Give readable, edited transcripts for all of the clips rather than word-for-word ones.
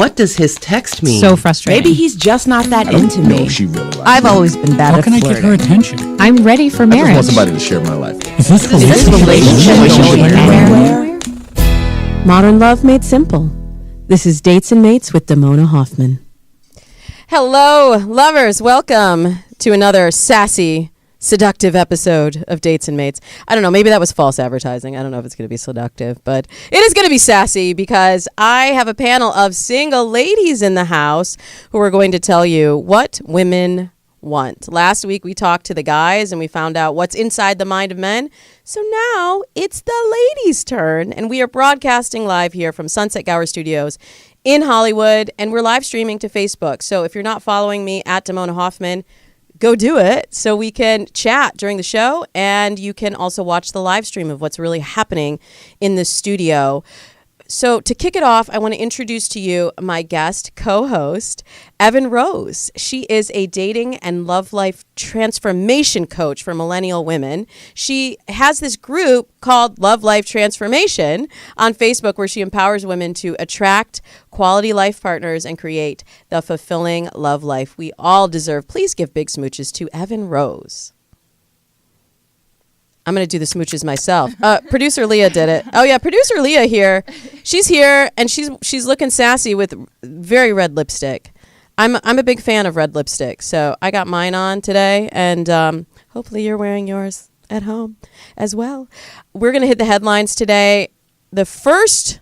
What does his text mean? So frustrating. Maybe he's just not that into me. She really likes I've always been bad How at can I flirting. get her attention? I'm ready for I just marriage. want somebody to share my life. Is this relationship relationship anywhere? Modern Love Made Simple. This is Dates and Mates with Damona Hoffman. Hello, lovers. Welcome to another sassy, seductive episode of Dates and Mates. I don't know. Maybe that was false advertising. I don't know if it's going to be seductive, but it is going to be sassy because I have a panel of single ladies in the house who are going to tell you what women want. Last week, we talked to the guys and we found out what's inside the mind of men. So now it's the ladies' turn, and we are broadcasting live here from Sunset Gower Studios in Hollywood, and we're live streaming to Facebook. So if you're not following me at Damona Hoffman, go do it so we can chat during the show, and you can also watch the live stream of what's really happening in the studio. So to kick it off, I want to introduce to you my guest co-host, Evin Rose. She is a dating and love life transformation coach for millennial women. She has this group called Love Life Transformation on Facebook where she empowers women to attract quality life partners and create the fulfilling love life we all deserve. Please give big smooches to Evin Rose. I'm going to do the smooches myself. Producer Leah did it. Oh, yeah, producer Leah here. She's here, and she's looking sassy with very red lipstick. I'm a big fan of red lipstick, so I got mine on today, and hopefully you're wearing yours at home as well. We're going to hit the headlines today. The first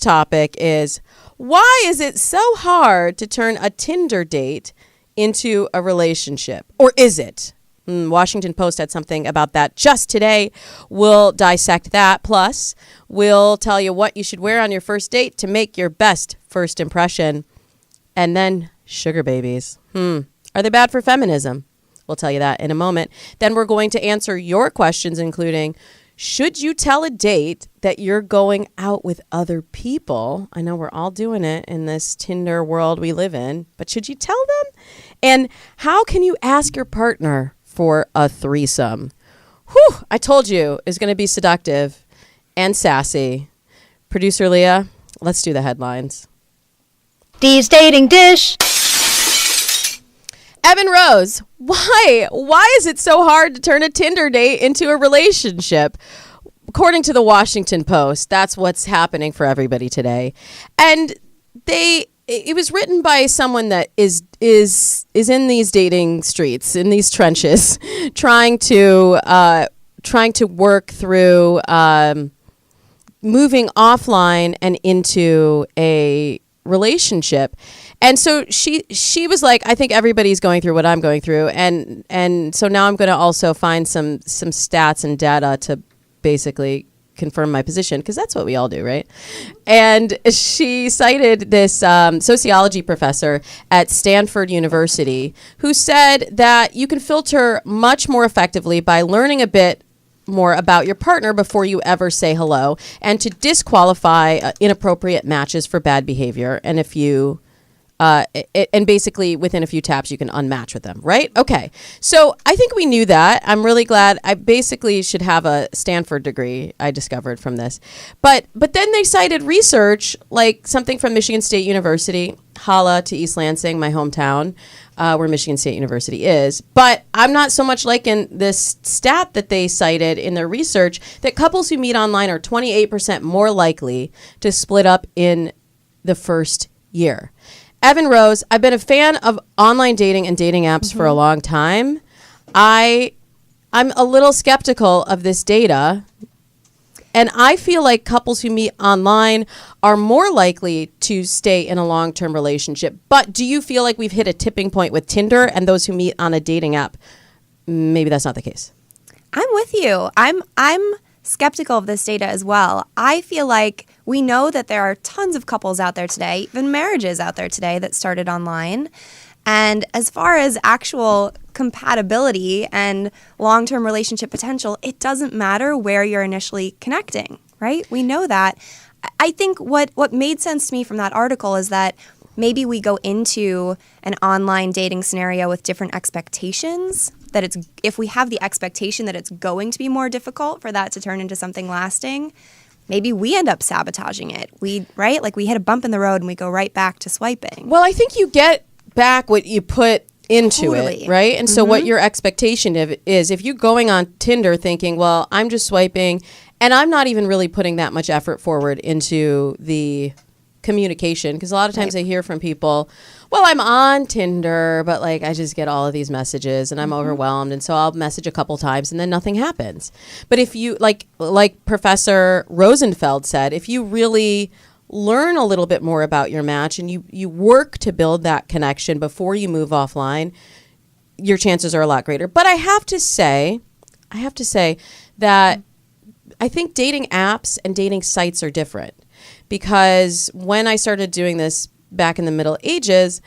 topic is, why is it so hard to turn a Tinder date into a relationship? Or is it? Washington Post had something about that just today. We'll dissect that. Plus, we'll tell you what you should wear on your first date to make your best first impression. And then sugar babies. Are they bad for feminism? We'll tell you that in a moment. Then we're going to answer your questions, including, should you tell a date that you're going out with other people? I know we're all doing it in this Tinder world we live in, but should you tell them? And how can you ask your partner for a threesome? Whew, I told you it was going to be seductive and sassy. Producer Leah, let's do the headlines. Dee's dating dish. Evin Rose, why is it so hard to turn a Tinder date into a relationship? According to the Washington Post, that's what's happening for everybody today. And it was written by someone that is in these dating streets, in these trenches, trying to work through moving offline and into a relationship. And so she was like, I think everybody's going through what I'm going through, and so now I'm going to also find some stats and data to basically confirm my position, because that's what we all do, right? And she cited this sociology professor at Stanford University who said that you can filter much more effectively by learning a bit more about your partner before you ever say hello, and to disqualify inappropriate matches for bad behavior. And if you and basically within a few taps you can unmatch with them, right? Okay, so I think we knew that. I'm really glad. I basically should have a Stanford degree, I discovered from this. But then they cited research, like something from Michigan State University, holla to East Lansing, my hometown, where Michigan State University is. But I'm not so much liking this stat that they cited in their research, that couples who meet online are 28% more likely to split up in the first year. Evin Rose, I've been a fan of online dating and dating apps for a long time. I'm a little skeptical of this data, and I feel like couples who meet online are more likely to stay in a long-term relationship. But do you feel like we've hit a tipping point with Tinder, and those who meet on a dating app, maybe that's not the case? I'm with you. I'm skeptical of this data as well. I feel like we know that there are tons of couples out there today, even marriages out there today, that started online. And as far as actual compatibility and long-term relationship potential, it doesn't matter where you're initially connecting, right? We know that. I think what made sense to me from that article is that maybe we go into an online dating scenario with different expectations, that if we have the expectation that it's going to be more difficult for that to turn into something lasting, maybe we end up sabotaging it. Right? Like we hit a bump in the road and we go right back to swiping. Well, I think you get back what you put into it, right? And so what your expectation is, if you're going on Tinder thinking, well, I'm just swiping and I'm not even really putting that much effort forward into the communication, because a lot of times I hear from people, well, I'm on Tinder, but like I just get all of these messages and I'm overwhelmed, and so I'll message a couple times and then nothing happens. But if you like Professor Rosenfeld said, if you really learn a little bit more about your match and you work to build that connection before you move offline, your chances are a lot greater. But I have to say that I think dating apps and dating sites are different, because when I started doing this back in the Middle Ages,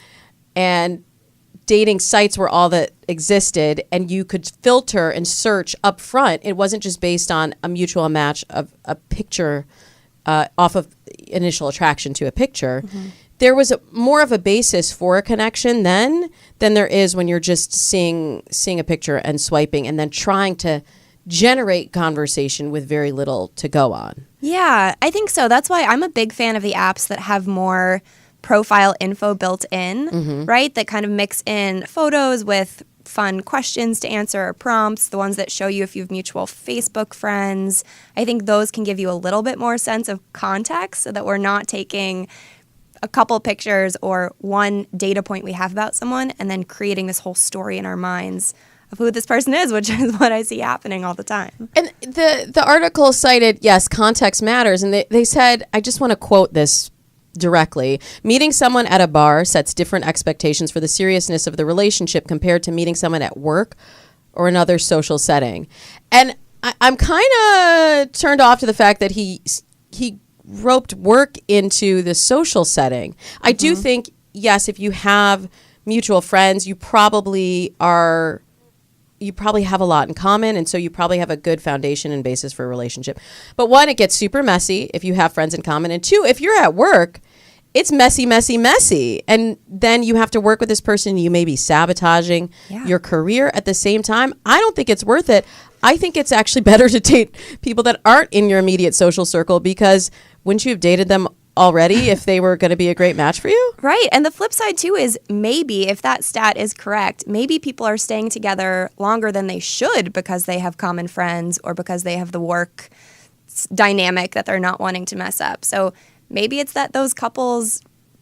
and dating sites were all that existed, and you could filter and search up front, it wasn't just based on a mutual match of a picture off of initial attraction to a picture. There was more of a basis for a connection then than there is when you're just seeing a picture and swiping and then trying to generate conversation with very little to go on. Yeah, I think so. That's why I'm a big fan of the apps that have more profile info built in, right? That kind of mix in photos with fun questions to answer or prompts, the ones that show you if you have mutual Facebook friends. I think those can give you a little bit more sense of context, so that we're not taking a couple pictures or one data point we have about someone and then creating this whole story in our minds of who this person is, which is what I see happening all the time. And the article cited, yes, context matters. And they said, I just want to quote this directly: meeting someone at a bar sets different expectations for the seriousness of the relationship compared to meeting someone at work or another social setting. And I'm kind of turned off to the fact that he roped work into the social setting. I do think, yes, if you have mutual friends, you probably have a lot in common, and so you probably have a good foundation and basis for a relationship. But one, it gets super messy if you have friends in common, and two, if you're at work, it's messy, messy, messy. And then you have to work with this person. You may be sabotaging your career at the same time. I don't think it's worth it. I think it's actually better to date people that aren't in your immediate social circle, because wouldn't you have dated them already if they were going to be a great match for you? Right. And the flip side too is, maybe if that stat is correct, maybe people are staying together longer than they should because they have common friends or because they have the work dynamic that they're not wanting to mess up. So maybe it's that those couples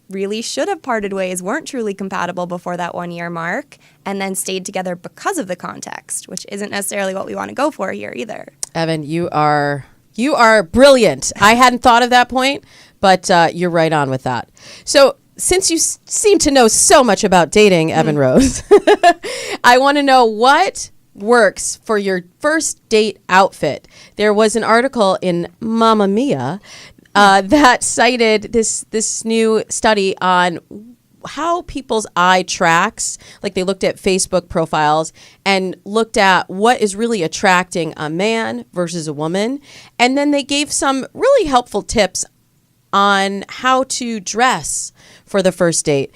really should have parted ways, weren't truly compatible before that 1 year mark, and then stayed together because of the context, which isn't necessarily what we want to go for here either. Evin, you are brilliant. I hadn't thought of that point, but you're right on with that. So since you seem to know so much about dating, Evin Rose, I want to know what works for your first date outfit. There was an article in Mamma Mia that cited this new study on how people's eye tracks. Like, they looked at Facebook profiles and looked at what is really attracting a man versus a woman. And then they gave some really helpful tips on how to dress for the first date.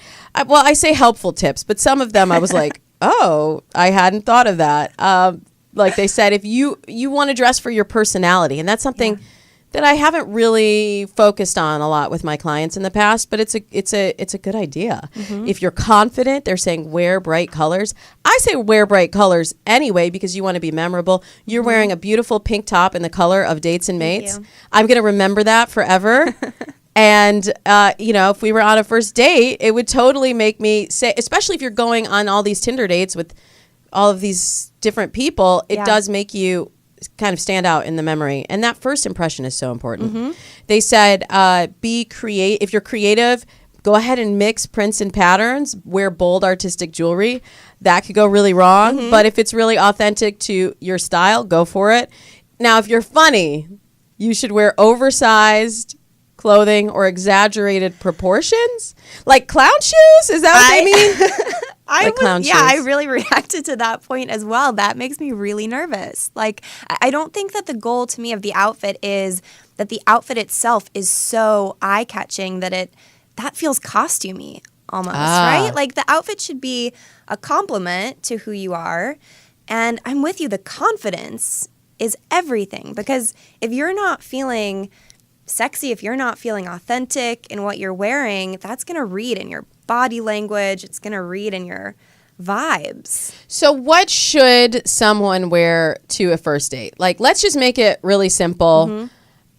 Well, I say helpful tips, but some of them I was like, oh, I hadn't thought of that. Like they said, if you want to dress for your personality, and that's something that I haven't really focused on a lot with my clients in the past, but it's a good idea. If you're confident, they're saying wear bright colors. I say wear bright colors anyway, because you want to be memorable. You're wearing a beautiful pink top in the color of Dates and Mates. I'm going to remember that forever. And, if we were on a first date, it would totally make me say, especially if you're going on all these Tinder dates with all of these different people, it does make you kind of stand out in the memory. And that first impression is so important. They said, if you're creative, go ahead and mix prints and patterns, wear bold artistic jewelry. That could go really wrong. But if it's really authentic to your style, go for it. Now, if you're funny, you should wear oversized clothing or exaggerated proportions, like clown shoes. Is that what they mean? I really reacted to that point as well. That makes me really nervous. Like, I don't think that the goal to me of the outfit is that the outfit itself is so eye-catching that that feels costumey almost, right? Like, the outfit should be a compliment to who you are. And I'm with you. The confidence is everything, because if you're not feeling sexy, if you're not feeling authentic in what you're wearing, that's going to read in your body language. It's going to read in your vibes. So what should someone wear to a first date? Like, let's just make it really simple.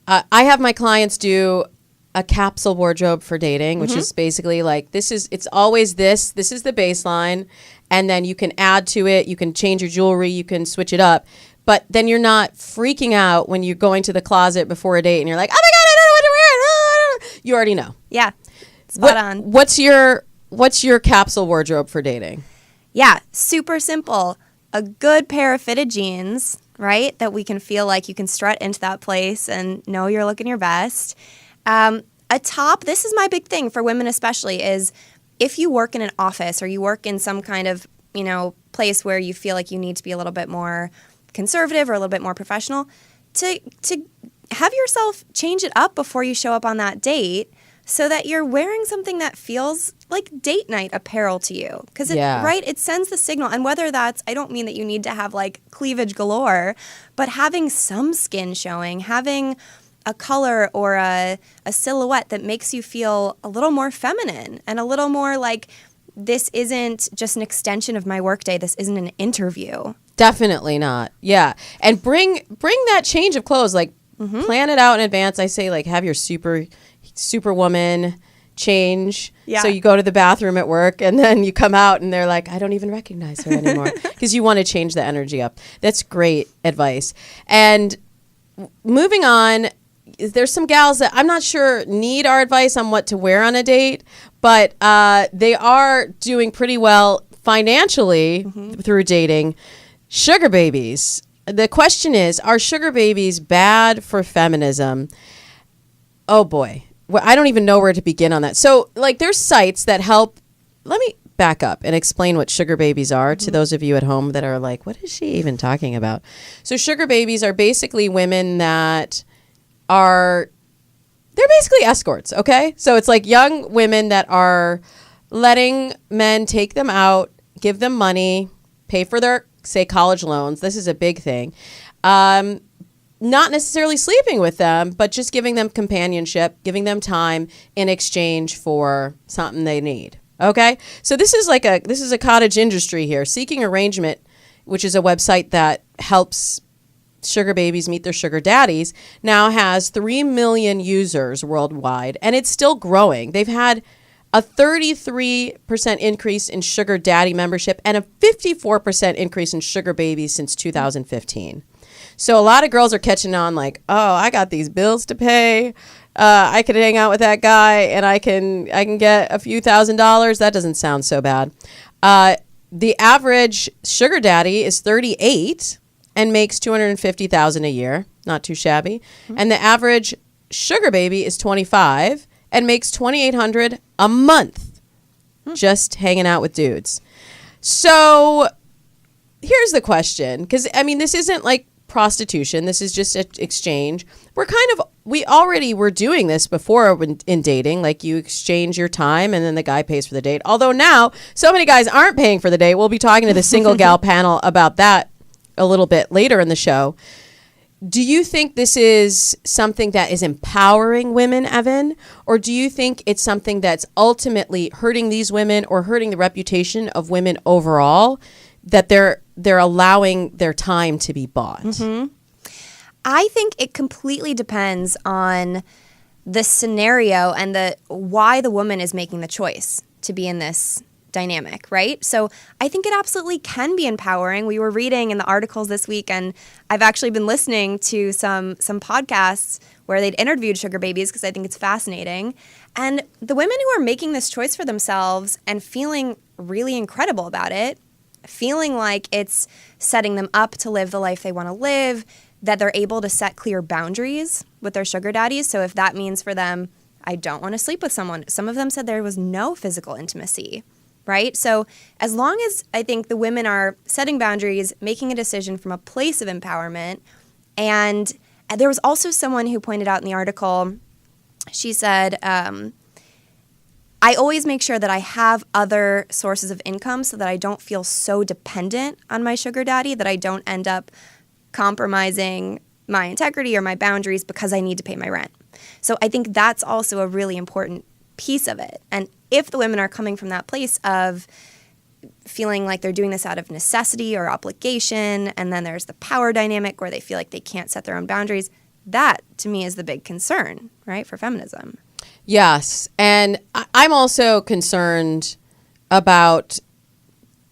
I have my clients do a capsule wardrobe for dating, which is basically like, it's always this is the baseline. And then you can add to it. You can change your jewelry. You can switch it up. But then you're not freaking out when you're going to the closet before a date and you're like, oh my God, I don't know what to wear. You already know. Yeah. Spot on. What's your capsule wardrobe for dating? Yeah, super simple. A good pair of fitted jeans, right? That we can feel like you can strut into that place and know you're looking your best. A top, this is my big thing for women especially, is if you work in an office or you work in some kind of, place where you feel like you need to be a little bit more conservative or a little bit more professional, to have yourself change it up before you show up on that date so that you're wearing something that feels like date night apparel to you. Because it sends the signal. And whether that's, I don't mean that you need to have like cleavage galore, but having some skin showing, having a color or a silhouette that makes you feel a little more feminine and a little more like, this isn't just an extension of my workday. This isn't an interview. Definitely not. Yeah. And bring that change of clothes. Like, plan it out in advance. I say, like, have your superwoman change. Yeah. So you go to the bathroom at work and then you come out and they're like, I don't even recognize her anymore. Because you want to change the energy up. That's great advice. And moving on, there's some gals that I'm not sure need our advice on what to wear on a date, but they are doing pretty well financially through dating. Sugar babies. The question is, are sugar babies bad for feminism? Oh boy. Well, I don't even know where to begin on that. So, like, there's sites that help. Let me back up and explain what sugar babies are to those of you at home that are like, what is she even talking about? So sugar babies are basically women that they're basically escorts, okay? So it's like young women that are letting men take them out, give them money, pay for their, say, college loans. This is a big thing. Not necessarily sleeping with them, but just giving them companionship, giving them time in exchange for something they need. Okay? So this is a cottage industry here. Seeking Arrangement, which is a website that helps sugar babies meet their sugar daddies, now has 3 million users worldwide, and it's still growing. They've had a 33% increase in sugar daddy membership and a 54% increase in sugar babies since 2015. So a lot of girls are catching on like, oh, I got these bills to pay. I could hang out with that guy and I can get a few $1,000s. That doesn't sound so bad. The average sugar daddy is 38 and makes $250,000 a year. Not too shabby. And the average sugar baby is 25 and makes $2,800 a month just hanging out with dudes. So here's the question, because I mean, this isn't like prostitution. This is just an exchange. We already were doing this before in dating. Like, you exchange your time and then the guy pays for the date. Although now so many guys aren't paying for the date. We'll be talking to the single gal panel about that a little bit later in the show. Do you think this is something that is empowering women, Evin? Or do you think it's something that's ultimately hurting these women or hurting the reputation of women overall, that they're allowing their time to be bought? I think it completely depends on the scenario and why the woman is making the choice to be in this dynamic, right? So I think it absolutely can be empowering. We were reading in the articles this week, and I've actually been listening to some podcasts where they'd interviewed sugar babies because I think it's fascinating. And the women who are making this choice for themselves and feeling really incredible about it, feeling like it's setting them up to live the life they want to live, that they're able to set clear boundaries with their sugar daddies. So if that means for them, I don't want to sleep with someone. Some of them said there was no physical intimacy, right? So as long as I think the women are setting boundaries, making a decision from a place of empowerment, and there was also someone who pointed out in the article, she said, I always make sure that I have other sources of income so that I don't feel so dependent on my sugar daddy that I don't end up compromising my integrity or my boundaries because I need to pay my rent. So I think that's also a really important piece of it. And if the women are coming from that place of feeling like they're doing this out of necessity or obligation, and then there's the power dynamic where they feel like they can't set their own boundaries, that to me is the big concern, right, for feminism. Yes. And I'm also concerned about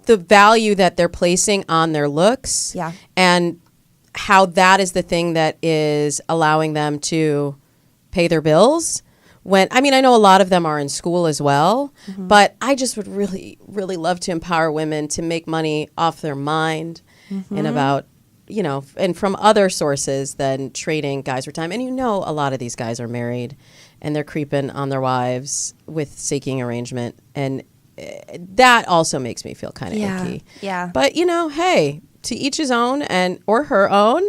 the value that they're placing on their looks, and how that is the thing that is allowing them to pay their bills. I know a lot of them are in school as well, but I just would really, really love to empower women to make money off their mind and about, and from other sources than trading guys for time. And a lot of these guys are married and they're creeping on their wives with seeking arrangement. And that also makes me feel kind of icky. Yeah. But, hey, to each his own or her own.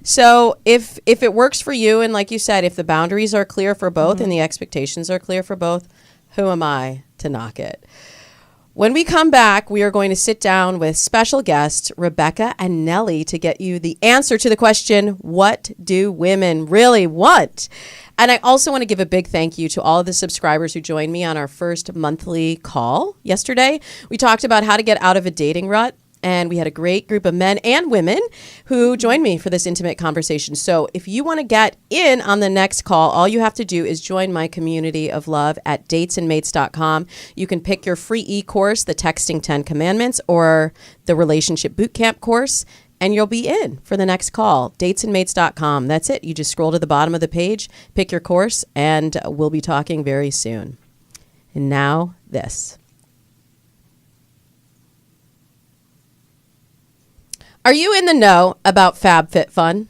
So if it works for you, and like you said, if the boundaries are clear for both and the expectations are clear for both, who am I to knock it? When we come back, we are going to sit down with special guests Rebecca and Nelly to get you the answer to the question, what do women really want? And I also want to give a big thank you to all of the subscribers who joined me on our first monthly call yesterday. We talked about how to get out of a dating rut. And we had a great group of men and women who joined me for this intimate conversation. So if you want to get in on the next call, all you have to do is join my community of love at datesandmates.com. You can pick your free e-course, the Texting 10 Commandments, or the Relationship Bootcamp course, and you'll be in for the next call. Datesandmates.com. That's it. You just scroll to the bottom of the page, pick your course, and we'll be talking very soon. And now this. Are you in the know about FabFitFun?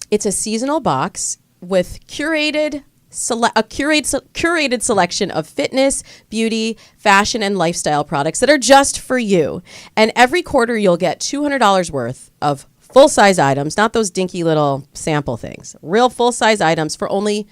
It's a seasonal box with curated selection of fitness, beauty, fashion, and lifestyle products that are just for you. And every quarter you'll get $200 worth of full-size items, not those dinky little sample things. Real full-size items for only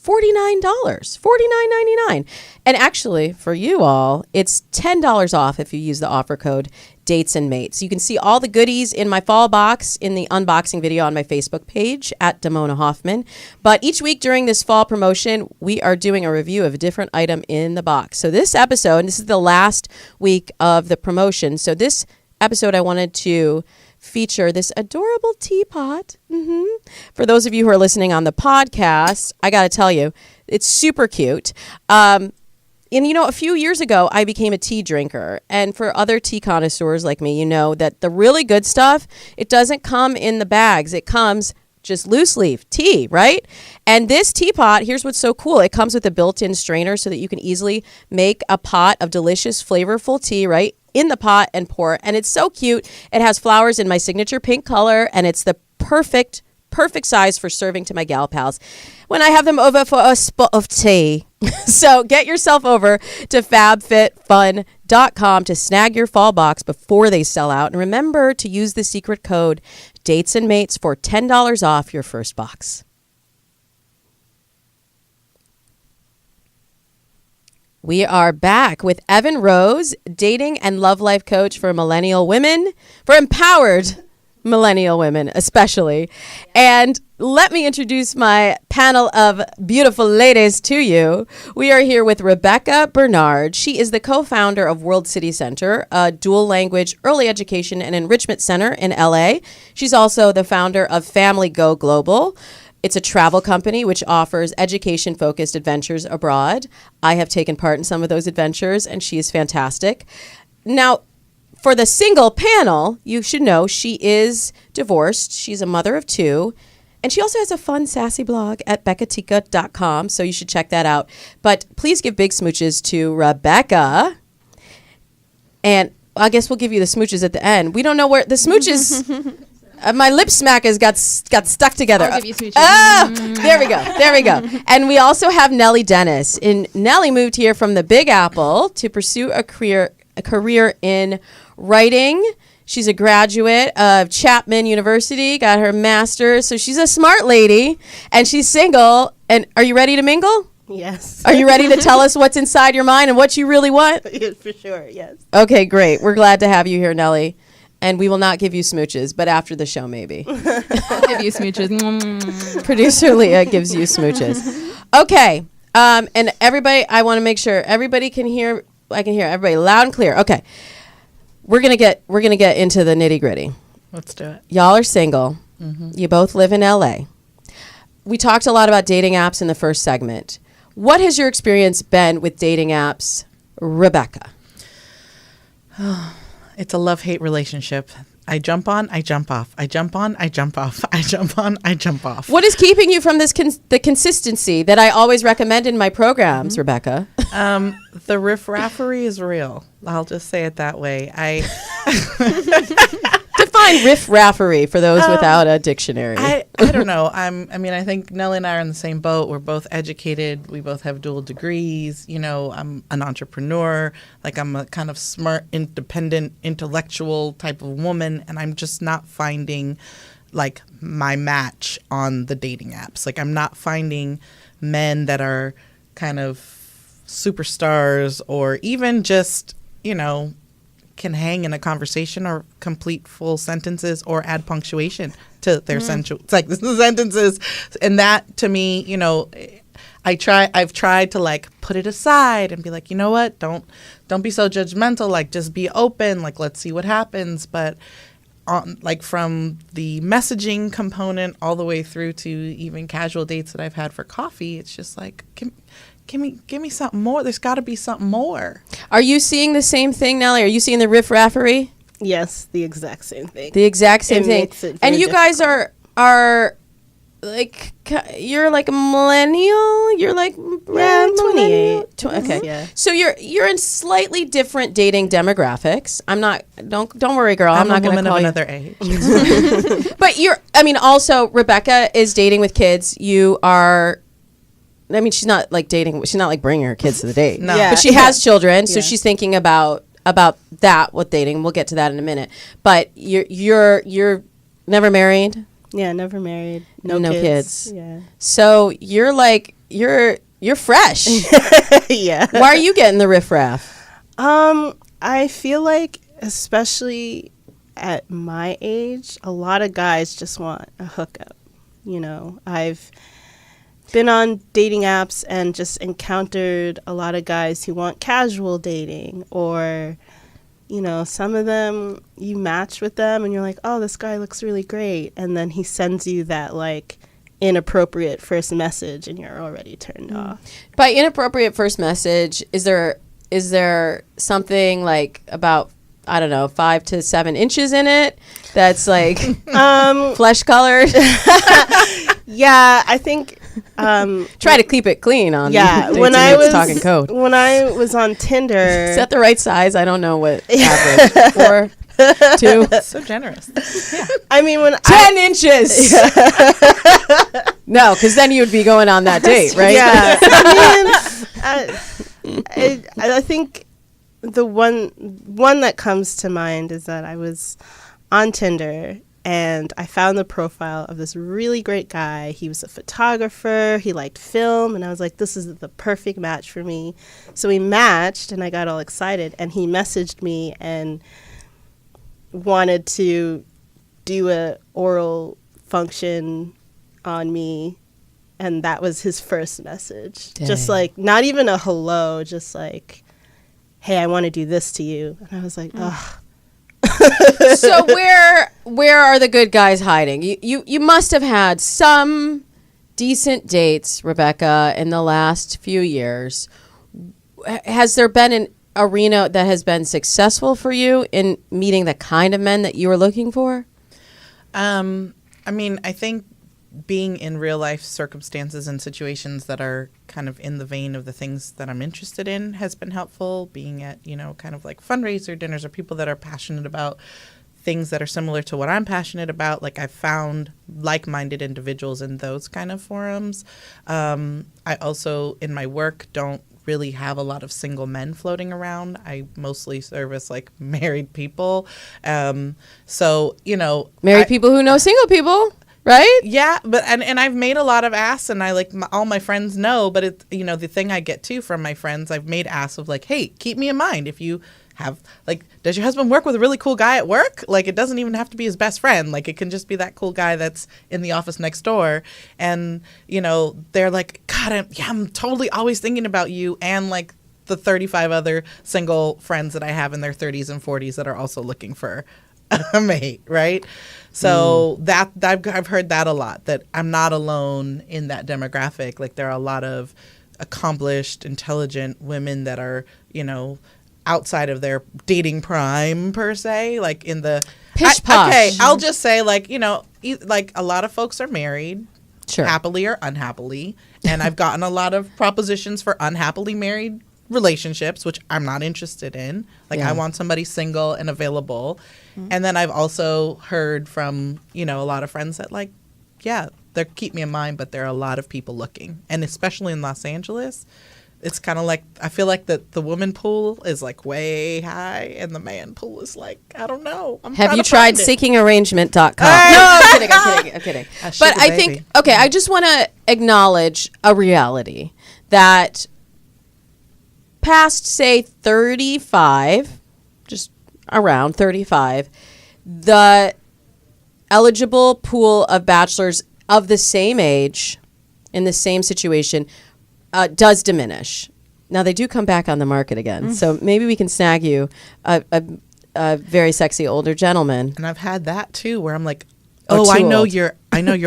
$49, $49.99. And actually, for you all, it's $10 off if you use the offer code DatesandMates. You can see all the goodies in my fall box in the unboxing video on my Facebook page at Damona Hoffman. But each week during this fall promotion, we are doing a review of a different item in the box. So this episode, and this is the last week of the promotion. So this episode, I wanted to feature this adorable teapot. For those of you who are listening on the podcast, I got to tell you, it's super cute. And, a few years ago, I became a tea drinker. And for other tea connoisseurs like me, you know that the really good stuff, it doesn't come in the bags. It comes just loose leaf tea, right? And this teapot, here's what's so cool. It comes with a built-in strainer so that you can easily make a pot of delicious, flavorful tea, right, in the pot and pour. And it's so cute. It has flowers in my signature pink color, and it's the perfect size for serving to my gal pals when I have them over for a spot of tea. So get yourself over to FabFitFun.com to snag your fall box before they sell out. And remember to use the secret code DatesandMates for $10 off your first box. We are back with Evin Rose, dating and love life coach for millennial women, for empowered millennial women especially. And let me introduce my panel of beautiful ladies to you. We are here with Rebecca Bernard. She is the co-founder of World City Center, a dual language early education and enrichment center in LA. She's also the founder of Family Go Global. It's a travel company which offers education-focused adventures abroad. I have taken part in some of those adventures, and she is fantastic. Now, for the single panel, you should know she is divorced. She's a mother of two. And she also has a fun, sassy blog at beccatica.com, so you should check that out. But please give big smooches to Rebecca. And I guess we'll give you the smooches at the end. We don't know where the smooches... my lip smackers got stuck together. I'll give you smooches. There we go. And we also have Nelly Dennis. And Nelly moved here from the Big Apple to pursue a career in writing. She's a graduate of Chapman University, got her master's. So she's a smart lady, and she's single. And are you ready to mingle? Yes. Are you ready to tell us what's inside your mind and what you really want? For sure, yes. Okay, great. We're glad to have you here, Nelly. And we will not give you smooches, but after the show, maybe. I'll give you smooches. Producer Leah gives you smooches. Okay. And everybody, I want to make sure everybody can hear. I can hear everybody loud and clear. Okay. We're gonna get into the nitty gritty. Let's do it. Y'all are single. Mm-hmm. You both live in LA. We talked a lot about dating apps in the first segment. What has your experience been with dating apps, Rebecca? It's a love-hate relationship. I jump on, I jump off. I jump on, I jump off. I jump on, I jump off. What is keeping you from this the consistency that I always recommend in my programs, Rebecca? The riffraffery is real. I'll just say it that way. Define riffraffery for those without a dictionary. I don't know. I think Nelly and I are in the same boat. We're both educated. We both have dual degrees. You know, I'm an entrepreneur. Like, I'm a kind of smart, independent, intellectual type of woman, and I'm just not finding like my match on the dating apps. Like, I'm not finding men that are kind of superstars or even just, you know, can hang in a conversation or complete full sentences or add punctuation to their sentences. And that, to me, you know, I've tried to like put it aside and be like, you know what, don't be so judgmental, like just be open, like let's see what happens. But like from the messaging component all the way through to even casual dates that I've had for coffee, it's just like, give me something more. There's got to be something more. Are you seeing the same thing, Nelly? Are you seeing the riffraffery? Yes, the exact same thing. The exact same thing. And you guys difficult. are like, you're like a millennial. You're like 28. Okay. Yeah. So you're in slightly different dating demographics. I'm not. Don't worry, girl. I'm not going to call of you. another age. But also Rebecca is dating with kids. You are. I mean, she's not like dating. She's not like bringing her kids to the date. No. Yeah. But she has children, so Yeah. she's thinking about that with dating. We'll get to that in a minute. But you're never married. Yeah, never married. No kids. Yeah. So you're like you're fresh. Yeah. Why are you getting the riffraff? I feel like, especially at my age, a lot of guys just want a hookup. You know, I've been on dating apps and just encountered a lot of guys who want casual dating, or, you know, some of them you match with them and you're like, oh, this guy looks really great. And then he sends you that like inappropriate first message and you're already turned off. By inappropriate first message, is there something like about, I don't know, 5 to 7 inches in it that's like flesh colored? Yeah, I think Try to keep it clean on. yeah, Dates when and I Mates was talking code. when I was on Tinder. Is that the right size? I don't know what average. 4, 2, So generous. I mean, when 10 inches. No, because then you would be going on that date, right? Yeah, I think the one that comes to mind is that I was on Tinder and I found the profile of this really great guy. He was a photographer. He liked film, and I was like, this is the perfect match for me. So we matched, and I got all excited, and he messaged me and wanted to do a oral function on me, and that was his first message. Dang. Just like, not even a hello, just like, hey, I want to do this to you. And I was like, ugh. So where are the good guys hiding? You must have had some decent dates, Rebecca, in the last few years. Has there been an arena that has been successful for you in meeting the kind of men that you were looking for? I mean, I think being in real life circumstances and situations that are kind of in the vein of the things that I'm interested in has been helpful. Being at, kind of like fundraiser dinners or people that are passionate about things that are similar to what I'm passionate about. Like, I've found like-minded individuals in those kind of forums. I also, in my work, don't really have a lot of single men floating around. I mostly service like married people. Married people who know single people. right? Yeah, but and I've made a lot of ass, and I like all my friends know. But it's the thing I get too from my friends. I've made ass of like, hey, keep me in mind if you have like, does your husband work with a really cool guy at work? Like, it doesn't even have to be his best friend. Like, it can just be that cool guy that's in the office next door. And they're like, God, I'm totally always thinking about you, and like the 35 other single friends that I have in their 30s and 40s that are also looking for a mate, right? So that I've heard that a lot, that I'm not alone in that demographic. Like, there are a lot of accomplished, intelligent women that are, outside of their dating prime per se, like in the pish posh. Okay, I'll just say like like a lot of folks are married, Sure. happily or unhappily, and I've gotten a lot of propositions for unhappily married relationships, which I'm not interested in. Like, Yeah. I want somebody single and available. And then I've also heard from a lot of friends that like, yeah, they keep me in mind, but there are a lot of people looking, and especially in Los Angeles. It's kind of like, I feel like the woman pool is like way high, and the man pool is like, I don't know. Have you tried seekingarrangement.com? No, I'm kidding. But I think, okay, I just want to acknowledge a reality that past, say, 35, just around 35, the eligible pool of bachelors of the same age in the same situation does diminish. Now, they do come back on the market again, so maybe we can snag you a very sexy older gentleman. And I've had that too, where I'm like, Or oh, too I know old. your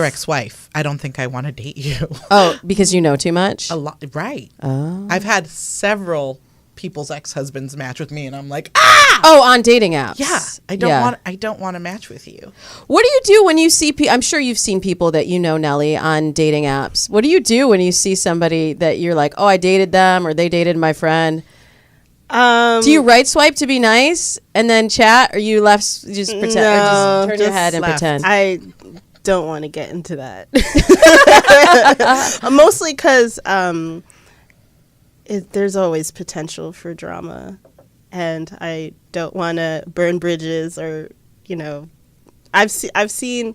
ex-wife. I don't think I want to date you. Oh, because you know too much? A lot, right? Oh. I've had several people's ex-husbands match with me, and I'm like, Oh, on dating apps. yeah, I don't want to match with you. What do you do when you see I'm sure you've seen people that Nelly, on dating apps. What do you do when you see somebody that you're like, oh, I dated them, or they dated my friend? Do you right swipe to be nice and then chat, or you just pretend, or just turn your head and left. pretend? I don't want to get into that. Mostly because there's always potential for drama, and I don't want to burn bridges, or I've seen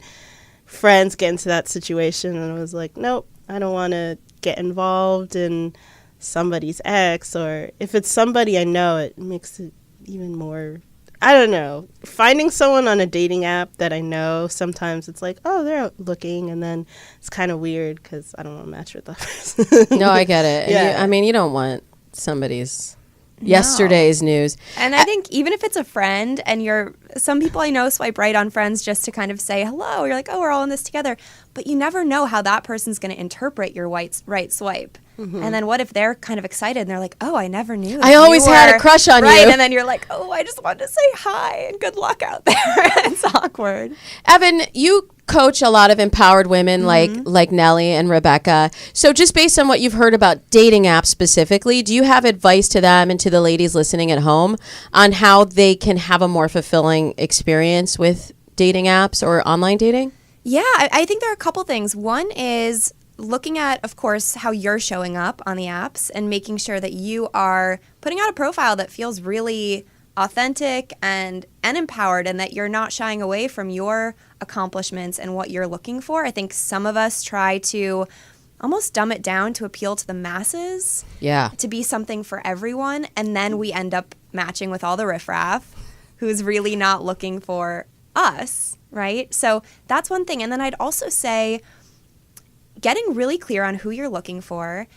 friends get into that situation, and I was like, nope, I don't want to get involved in somebody's ex, or if it's somebody I know, it makes it even more. I don't know. Finding someone on a dating app that I know, sometimes it's like, oh, they're looking, and then it's kind of weird because I don't want to match with that person. No, I get it. Yeah. You don't want somebody's yesterday's news. And I think even if it's a friend, and some people I know swipe right on friends just to kind of say hello. You're like, oh, we're all in this together. But you never know how that person's going to interpret your right swipe. Mm-hmm. And then what if they're kind of excited and they're like, oh, I never knew. I always had a crush on you. Right, and then you're like, oh, I just wanted to say hi and good luck out there. It's awkward. Evan, you coach a lot of empowered women like Nelly and Rebecca. So just based on what you've heard about dating apps specifically, do you have advice to them and to the ladies listening at home on how they can have a more fulfilling experience with dating apps or online dating? Yeah, I think there are a couple things. One is looking at, of course, how you're showing up on the apps and making sure that you are putting out a profile that feels really authentic and empowered, and that you're not shying away from your accomplishments and what you're looking for. I think some of us try to almost dumb it down to appeal to the masses. Yeah. To be something for everyone, and then we end up matching with all the riffraff who's really not looking for us, right? So that's one thing. And then I'd also say getting really clear on who you're looking for,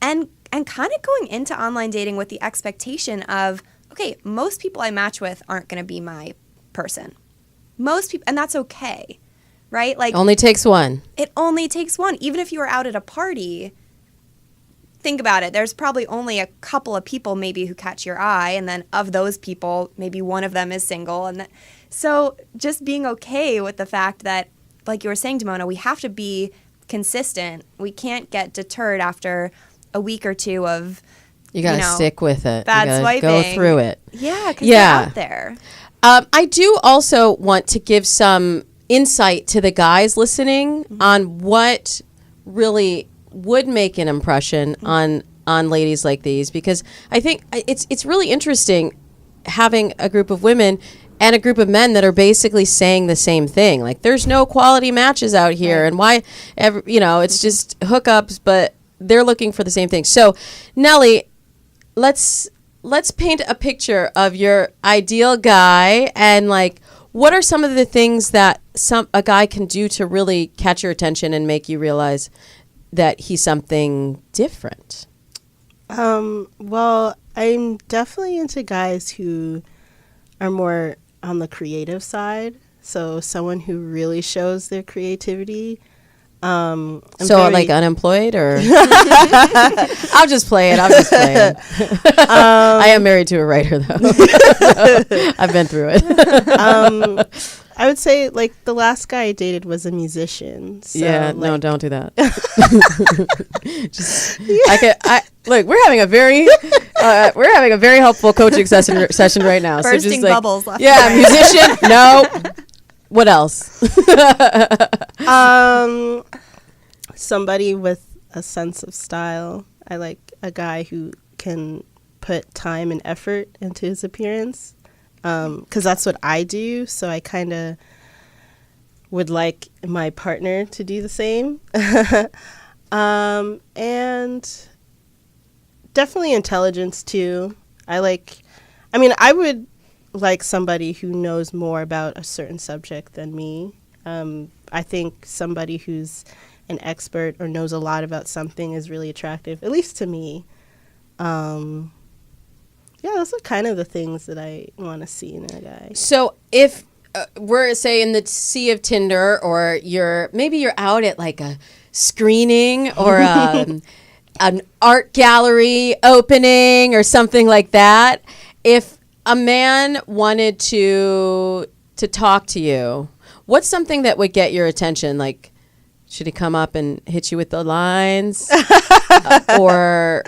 and kind of going into online dating with the expectation of, okay, most people I match with aren't going to be my person. Most people, and that's okay, right? Like, only takes one. It only takes one. Even if you were out at a party, think about it. There's probably only a couple of people maybe who catch your eye, and then of those people, maybe one of them is single. And so just being okay with the fact that, like you were saying, Damona, we have to be consistent. We can't get deterred after a week or two of, you got to stick with it. Bad you gotta swiping. Go through it. Yeah, because they're out there. I do also want to give some insight to the guys listening on what really would make an impression on ladies like these, because I think it's really interesting having a group of women and a group of men that are basically saying the same thing. Like, there's no quality matches out here, and why, it's just hookups, but they're looking for the same thing. So, Nelly, let's paint a picture of your ideal guy, and like, what are some of the things that a guy can do to really catch your attention and make you realize that he's something different? Well, I'm definitely into guys who are more on the creative side. So someone who really shows their creativity. Like unemployed, or I'll just play it. I am married to a writer, though. I've been through it. I would say like the last guy I dated was a musician. So, no, don't do that. Look, we're having a very helpful coaching session right now. Bursting so just bubbles left. Yeah, musician. No. What else? Somebody with a sense of style. I like a guy who can put time and effort into his appearance, because that's what I do. So I kind of would like my partner to do the same. And definitely intelligence too. I would like somebody who knows more about a certain subject than me. I think somebody who's an expert or knows a lot about something is really attractive, at least to me. Those are kind of the things that I want to see in a guy. So if we're, say, in the sea of Tinder, or you're out at like a screening or an art gallery opening or something like that, if a man wanted to talk to you, what's something that would get your attention? Like, should he come up and hit you with the lines? Or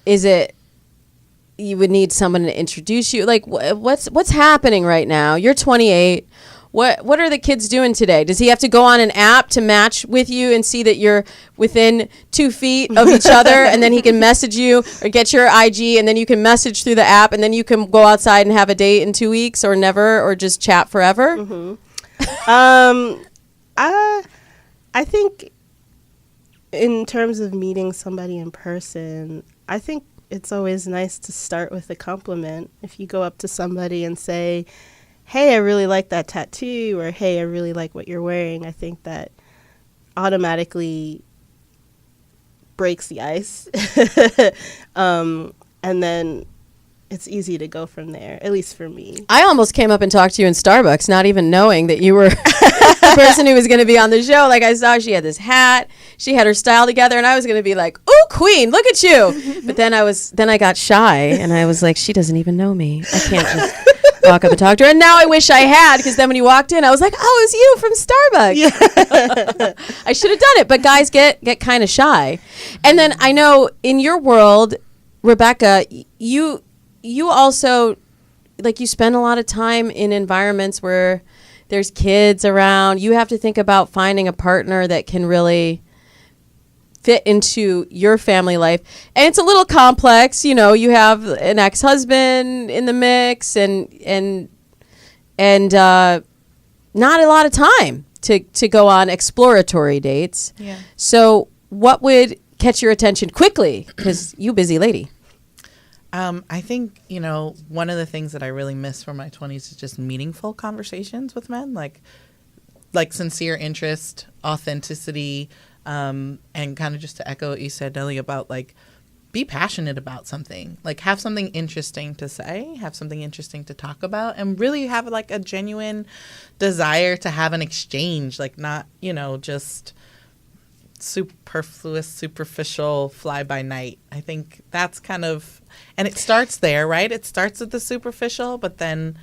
is it you would need someone to introduce you? Like, what's happening right now? You're 28. What are the kids doing today? Does he have to go on an app to match with you and see that you're within 2 feet of each other, and then he can message you or get your IG, and then you can message through the app, and then you can go outside and have a date in 2 weeks, or never, or just chat forever? Mm-hmm. I think in terms of meeting somebody in person, I think it's always nice to start with a compliment. If you go up to somebody and say, hey, I really like that tattoo, or hey, I really like what you're wearing, I think that automatically breaks the ice. And then it's easy to go from there, at least for me. I almost came up and talked to you in Starbucks, not even knowing that you were the person who was going to be on the show. Like, I saw she had this hat, she had her style together, and I was going to be like, "Ooh, queen, look at you!" But then I got shy, and I was like, "She doesn't even know me. I can't just walk up and talk to her." And now I wish I had, because then when you walked in, I was like, "Oh, it's you from Starbucks." Yeah. I should have done it, but guys get kind of shy. And then I know in your world, Rebecca, you also, like, you spend a lot of time in environments where there's kids around. You have to think about finding a partner that can really fit into your family life. And it's a little complex. You know, you have an ex-husband in the mix, and not a lot of time to go on exploratory dates. Yeah. So what would catch your attention quickly? Because you busy lady. I think, one of the things that I really miss from my 20s is just meaningful conversations with men, like sincere interest, authenticity, and kind of just to echo what you said, Nelly, about like, be passionate about something, like have something interesting to say, have something interesting to talk about, and really have like a genuine desire to have an exchange, like not, just superficial fly by night. I think that's kind of, and it starts there, right? It starts with the superficial, but then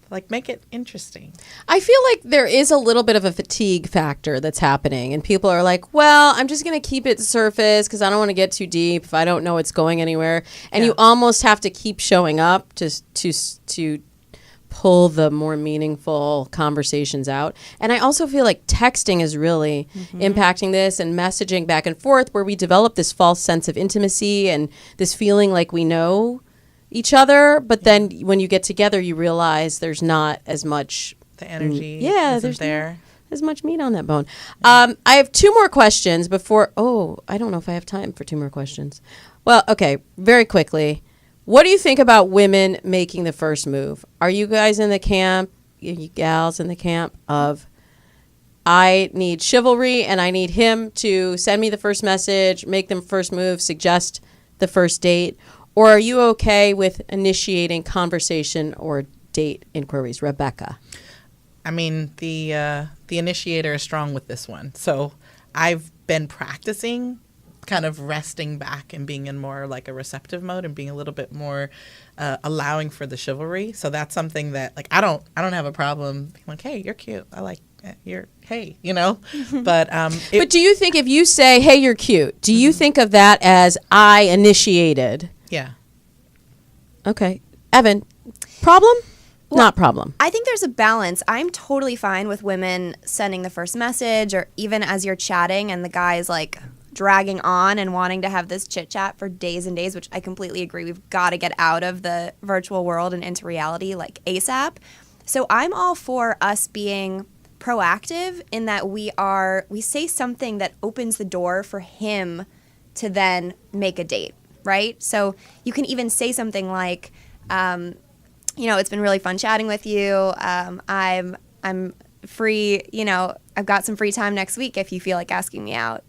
like make it interesting. I feel like there is a little bit of a fatigue factor that's happening, and people are like, well, I'm just going to keep it surface because I don't want to get too deep if I don't know it's going anywhere. And you almost have to keep showing up to pull the more meaningful conversations out. And I also feel like texting is really impacting this, and messaging back and forth, where we develop this false sense of intimacy and this feeling like we know each other, but then when you get together, you realize there's not as much The energy there's there. not as much meat on that bone. I have 2 more questions before. Oh, I don't know if I have time for 2 more questions. Well, okay, very quickly. What do you think about women making the first move? Are you guys in the camp, you gals in the camp of, I need chivalry and I need him to send me the first message, make the first move, suggest the first date? Or are you okay with initiating conversation or date inquiries? Rebecca. I mean, the initiator is strong with this one. So I've been practicing kind of resting back and being in more like a receptive mode and being a little bit more allowing for the chivalry. So that's something that like I don't have a problem being like, hey, you're cute. I like you're hey, you know. But but do you think if you say, hey, you're cute, do you think of that as I initiated? Yeah. Okay. Evin, problem? Not problem. I think there's a balance. I'm totally fine with women sending the first message, or even as you're chatting and the guy is like dragging on and wanting to have this chit chat for days and days, which I completely agree. We've got to get out of the virtual world and into reality like ASAP. So I'm all for us being proactive in that we say something that opens the door for him to then make a date, right? So you can even say something like, it's been really fun chatting with you. I'm free, I've got some free time next week if you feel like asking me out.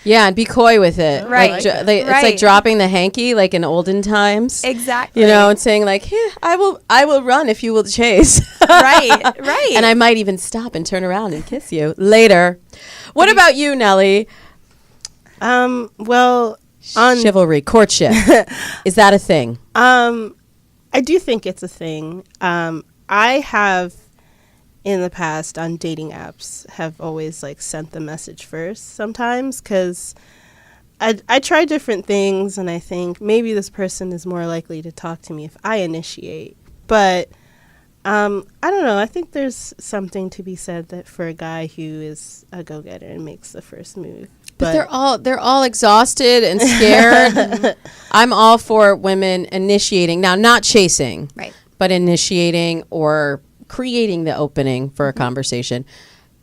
Yeah, and be coy with it. Right. It's like dropping the hanky like in olden times. Exactly. And saying like, I will run if you will chase. Right. And I might even stop and turn around and kiss you later. What about you, Nelly? Well, on chivalry, courtship. Is that a thing? I do think it's a thing. I have in the past on dating apps have always like sent the message first sometimes because I try different things and I think maybe this person is more likely to talk to me if I initiate. But I don't know. I think there's something to be said that for a guy who is a go-getter and makes the first move. But they're all exhausted and scared. I'm all for women initiating. Now, not chasing, right, but initiating or creating the opening for a conversation.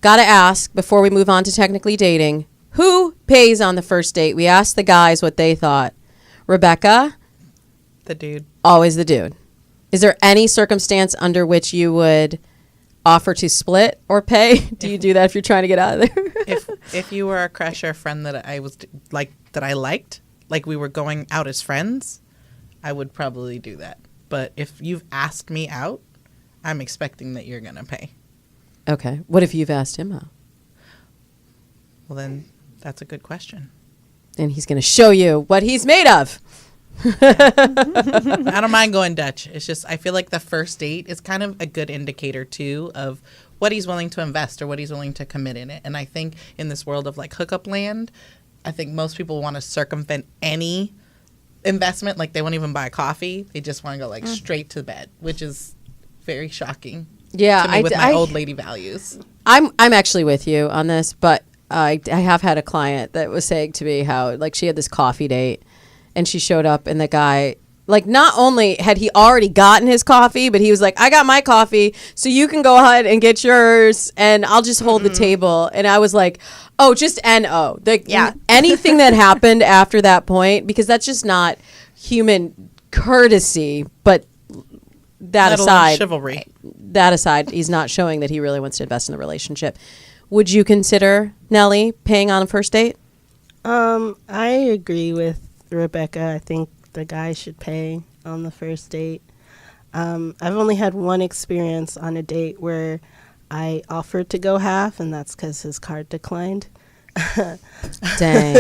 Got to ask before we move on to technically dating, who pays on the first date? We asked the guys what they thought. Rebecca? The dude. Always the dude. Is there any circumstance under which you would offer to split or pay? Do you do that if you're trying to get out of there? If you were a crush or a friend that I liked, like we were going out as friends, I would probably do that. But if you've asked me out, I'm expecting that you're going to pay. Okay. What if you've asked him out? Well, then that's a good question. And he's going to show you what he's made of. I don't mind going Dutch. It's just I feel like the first date is kind of a good indicator, too, of what he's willing to invest or what he's willing to commit in it. And I think in this world of like hookup land, I think most people want to circumvent any investment. Like they won't even buy coffee. They just want to go like straight to bed, which is very shocking. Yeah, to me with my old lady values. I'm actually with you on this, but I have had a client that was saying to me how like she had this coffee date and she showed up and the guy like not only had he already gotten his coffee, but he was like, I got my coffee, so you can go ahead and get yours and I'll just hold the table. And I was like, oh, just N-O. Yeah. Anything that happened after that point, because that's just not human courtesy, but that aside, chivalry. That aside, he's not showing that he really wants to invest in the relationship. Would you consider, Nelly, paying on a first date? I agree with Rebecca. I think the guy should pay on the first date. I've only had one experience on a date where I offered to go half, and that's because his card declined. Dang.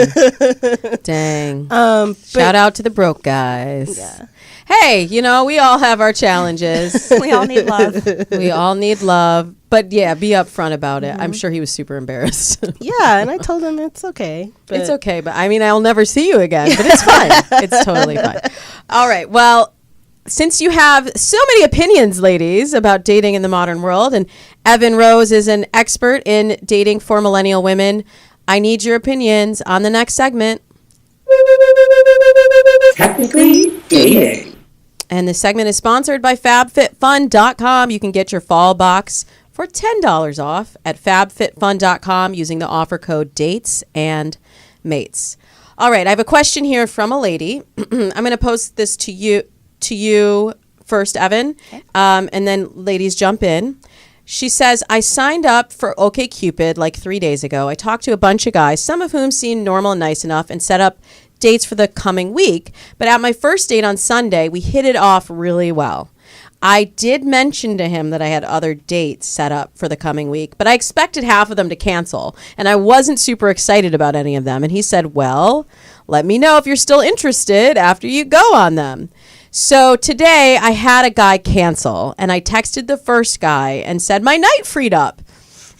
Shout out to the broke guys. Yeah. Hey, we all have our challenges. We all need love. We all need love. But yeah, be upfront about it. I'm sure he was super embarrassed. Yeah, and I told him it's okay. It's okay, but I mean, I'll never see you again. But it's fine. It's totally fine. All right. Well, since you have so many opinions, ladies, about dating in the modern world, and Evin Rose is an expert in dating for millennial women, I need your opinions on the next segment. Technically dating. And this segment is sponsored by FabFitFun.com. You can get your fall box for $10 off at FabFitFun.com using the offer code DATES and MATES. All right, I have a question here from a lady. I'm going to post this to you first, Evin, okay. And then ladies jump in. She says, I signed up for OkCupid like 3 days ago. I talked to a bunch of guys, some of whom seemed normal and nice enough, and set up dates for the coming week. But at my first date on Sunday, we hit it off really well. I did mention to him that I had other dates set up for the coming week, but I expected half of them to cancel, and I wasn't super excited about any of them. And he said, well, let me know if you're still interested after you go on them. So today I had a guy cancel, and I texted the first guy and said my night freed up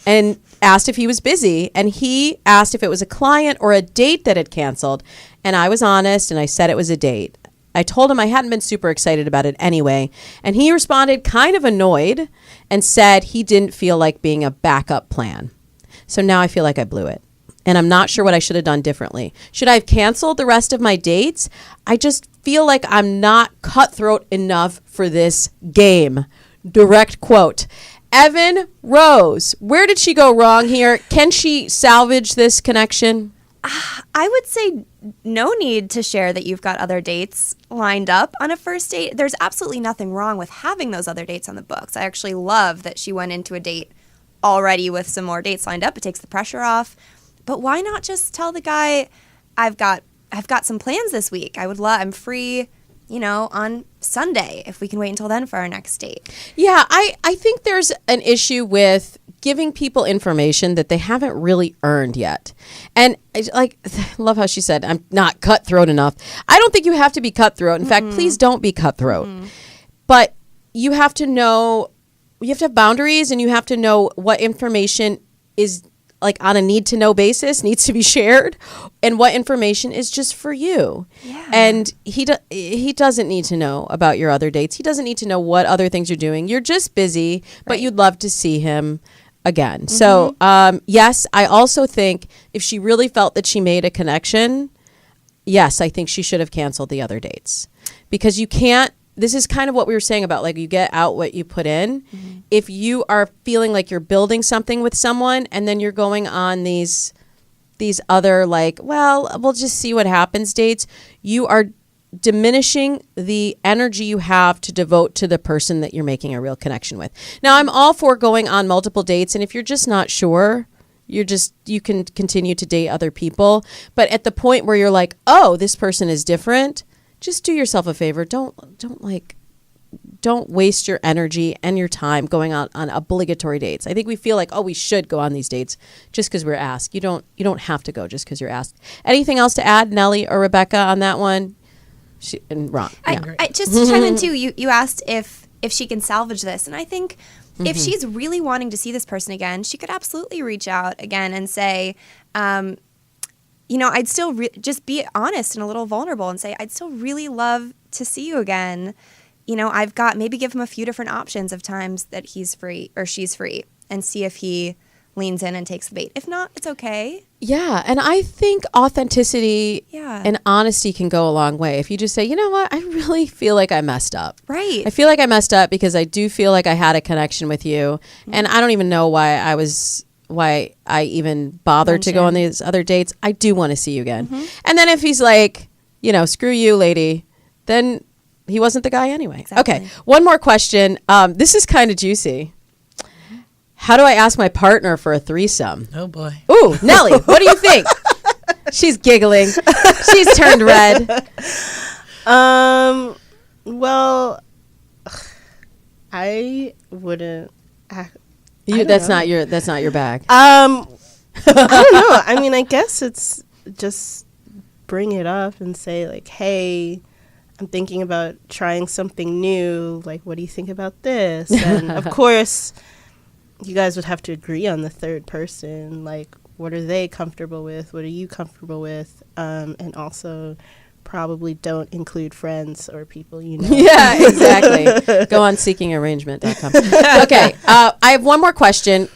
and asked if he was busy. And he asked if it was a client or a date that had canceled. And I was honest, and I said it was a date. I told him I hadn't been super excited about it anyway. And he responded kind of annoyed and said he didn't feel like being a backup plan. So now I feel like I blew it. And I'm not sure what I should have done differently. Should I have canceled the rest of my dates? I just feel like I'm not cutthroat enough for this game. Direct quote. Evin Rose, where did she go wrong here? Can she salvage this connection? I would say no need to share that you've got other dates lined up on a first date. There's absolutely nothing wrong with having those other dates on the books. I actually love that she went into a date already with some more dates lined up. It takes the pressure off. But why not just tell the guy, I've got some plans this week. I'm free, on Sunday, if we can wait until then for our next date. Yeah, I think there's an issue with giving people information that they haven't really earned yet. And I love how she said, I'm not cutthroat enough. I don't think you have to be cutthroat. In fact, please don't be cutthroat. But you have to know, you have to have boundaries, and you have to know what information is like on a need to know basis needs to be shared, and what information is just for you. Yeah. And he doesn't need to know about your other dates. He doesn't need to know what other things you're doing. You're just busy, but you'd love to see him again. So, yes, I also think if she really felt that she made a connection, yes, I think she should have canceled the other dates, because you can't. This is kind of what we were saying about, like, you get out what you put in. If you are feeling like you're building something with someone, and then you're going on these other, like, well, we'll just see what happens dates, you are diminishing the energy you have to devote to the person that you're making a real connection with. Now, I'm all for going on multiple dates, and if you're just not sure, you can continue to date other people. But at the point where you're like, oh, this person is different, just do yourself a favor. Don't waste your energy and your time going on obligatory dates. I think we feel like, oh, we should go on these dates just because we're asked. You don't have to go just because you're asked. Anything else to add, Nelly or Rebecca, on that one? Ron. Yeah. I just to chime in too. You asked if she can salvage this, and I think if she's really wanting to see this person again, she could absolutely reach out again and say, I'd still just be honest and a little vulnerable and say, I'd still really love to see you again. I've got, maybe give him a few different options of times that he's free or she's free, and see if he leans in and takes the bait. If not, it's okay. Yeah. And I think authenticity and honesty can go a long way. If you just say, you know what, I really feel like I messed up. Right. I feel like I messed up because I do feel like I had a connection with you. And I don't even know why I even bothered to go on these other dates. I do want to see you again. And then if he's like, screw you, lady, then he wasn't the guy anyway. Exactly. Okay. One more question. This is kind of juicy. How do I ask my partner for a threesome? Oh, boy. Ooh, Nelly, what do you think? She's giggling. She's turned red. Well, I wouldn't. That's not your bag. I don't know. I mean, I guess it's just bring it up and say, like, hey, I'm thinking about trying something new. Like, what do you think about this? And of course, you guys would have to agree on the third person. Like, what are they comfortable with? What are you comfortable with? And also, probably don't include friends or people you know. Yeah, exactly. Go on seekingarrangement.com. Okay, I have one more question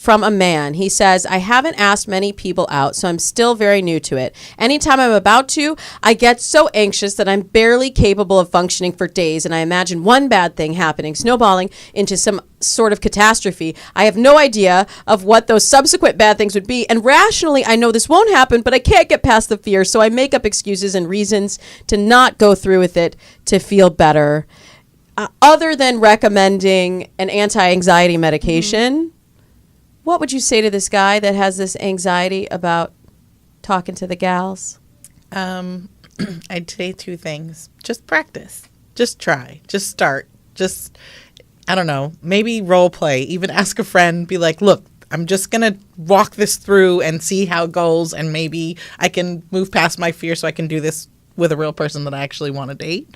from a man. He says, I haven't asked many people out, so I'm still very new to it. Anytime I'm about to, I get so anxious that I'm barely capable of functioning for days, and I imagine one bad thing happening, snowballing into some sort of catastrophe. I have no idea of what those subsequent bad things would be, and rationally I know this won't happen, but I can't get past the fear, so I make up excuses and reasons to not go through with it to feel better. Other than recommending an anti-anxiety medication, what would you say to this guy that has this anxiety about talking to the gals? I'd say two things. Just practice. Just try. Just start. Just, I don't know, maybe role play. Even ask a friend, be like, look, I'm just going to walk this through and see how it goes, and maybe I can move past my fear so I can do this with a real person that I actually want to date.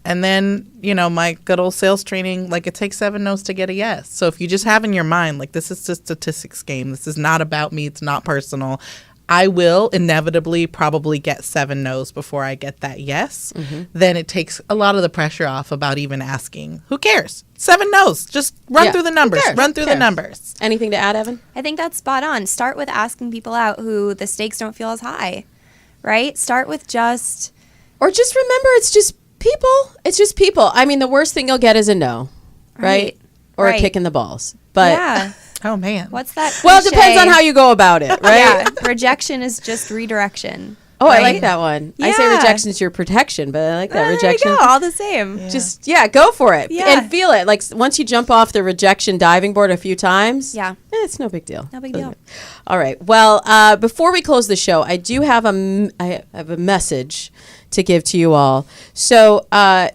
And then, my good old sales training, like, it takes 7 no's to get a yes. So if you just have in your mind, like, this is a statistics game. This is not about me. It's not personal. I will inevitably probably get 7 no's before I get that yes. Then it takes a lot of the pressure off about even asking. Who cares? 7 no's. Just run through the numbers. Run through the numbers. Anything to add, Evin? I think that's spot on. Start with asking people out who the stakes don't feel as high, right? Start with just... Or just remember, it's just people. It's just people. I mean, the worst thing you'll get is a no, right? Or a kick in the balls. But yeah. Oh, man. What's that cliche? Well, it depends on how you go about it, right? Yeah. Rejection is just redirection. Oh, right? I like that one. Yeah. I say rejection is your protection, but I like that. Rejection. There you go. All the same. Yeah. Just, go for it. Yeah. And feel it. Like, once you jump off the rejection diving board a few times, it's no big deal. No big deal. All right. Well, before we close the show, I do have I have a message to give to you all. So,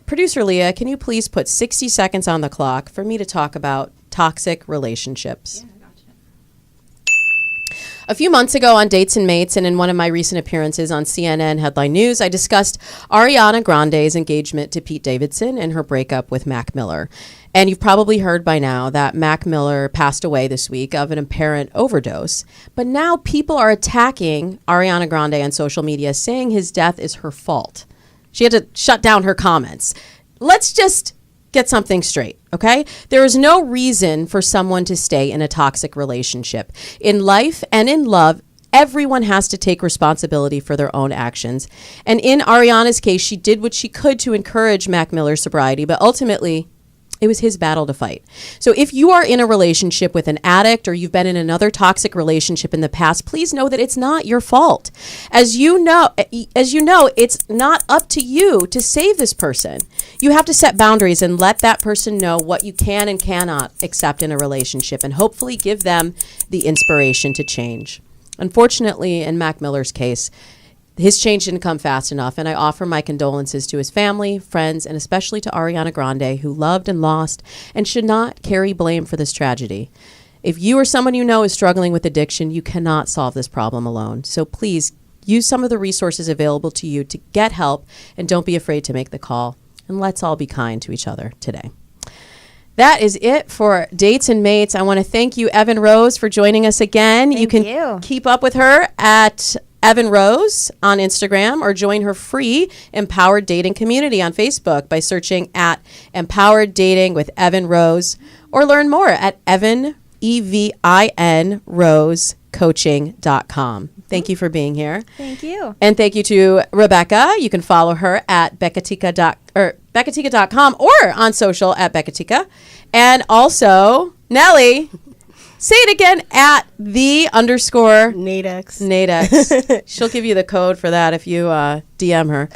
producer Leah, can you please put 60 seconds on the clock for me to talk about toxic relationships? Yeah, gotcha. A few months ago on Dates and Mates and in one of my recent appearances on CNN Headline News, I discussed Ariana Grande's engagement to Pete Davidson and her breakup with Mac Miller. And you've probably heard by now that Mac Miller passed away this week of an apparent overdose. But now people are attacking Ariana Grande on social media, saying his death is her fault. She had to shut down her comments. Let's just get something straight, okay? There is no reason for someone to stay in a toxic relationship. In life and in love, everyone has to take responsibility for their own actions. And in Ariana's case, she did what she could to encourage Mac Miller's sobriety, but ultimately, it was his battle to fight. So if you are in a relationship with an addict or you've been in another toxic relationship in the past, please know that it's not your fault. As you know, it's not up to you to save this person. You have to set boundaries and let that person know what you can and cannot accept in a relationship and hopefully give them the inspiration to change. Unfortunately, in Mac Miller's case, his change didn't come fast enough, and I offer my condolences to his family, friends, and especially to Ariana Grande, who loved and lost and should not carry blame for this tragedy. If you or someone you know is struggling with addiction, you cannot solve this problem alone. So please use some of the resources available to you to get help, and don't be afraid to make the call. And let's all be kind to each other today. That is it for Dates and Mates. I want to thank you, Evin Rose, for joining us again. Thank you can you. Keep up with her at Evin Rose on Instagram or join her free Empowered Dating community on Facebook by searching at Empowered Dating with Evin Rose, or learn more at Evin, EVIN, rosecoaching.com. Thank you for being here. Thank you. And thank you to Rebecca. You can follow her at beccatica.com or on social at beccatica. And also Nelly. Say it again, at @the_Nadex. Nadex. She'll give you the code for that if you DM her.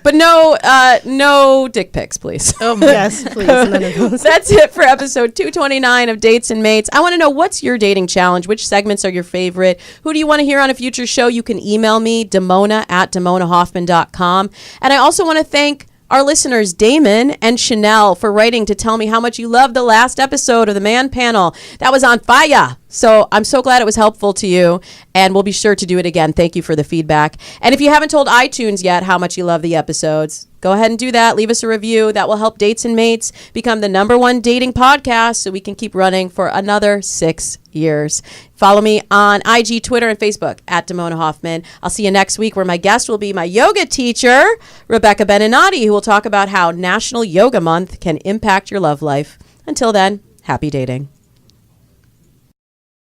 But no dick pics, please. Oh, yes, please. None of those. That's it for episode 229 of Dates and Mates. I want to know, what's your dating challenge? Which segments are your favorite? Who do you want to hear on a future show? You can email me, Damona@DamonaHoffman.com. And I also want to thank our listeners, Damon and Chanel, for writing to tell me how much you loved the last episode of the Man Panel. That was on fire. So I'm so glad it was helpful to you, and we'll be sure to do it again. Thank you for the feedback. And if you haven't told iTunes yet how much you love the episodes, go ahead and do that. Leave us a review. That will help Dates and Mates become the #1 dating podcast so we can keep running for another 6 years. Follow me on IG, Twitter, and Facebook at Damona Hoffman. I'll see you next week, where my guest will be my yoga teacher, Rebecca Beninati, who will talk about how National Yoga Month can impact your love life. Until then, Happy dating.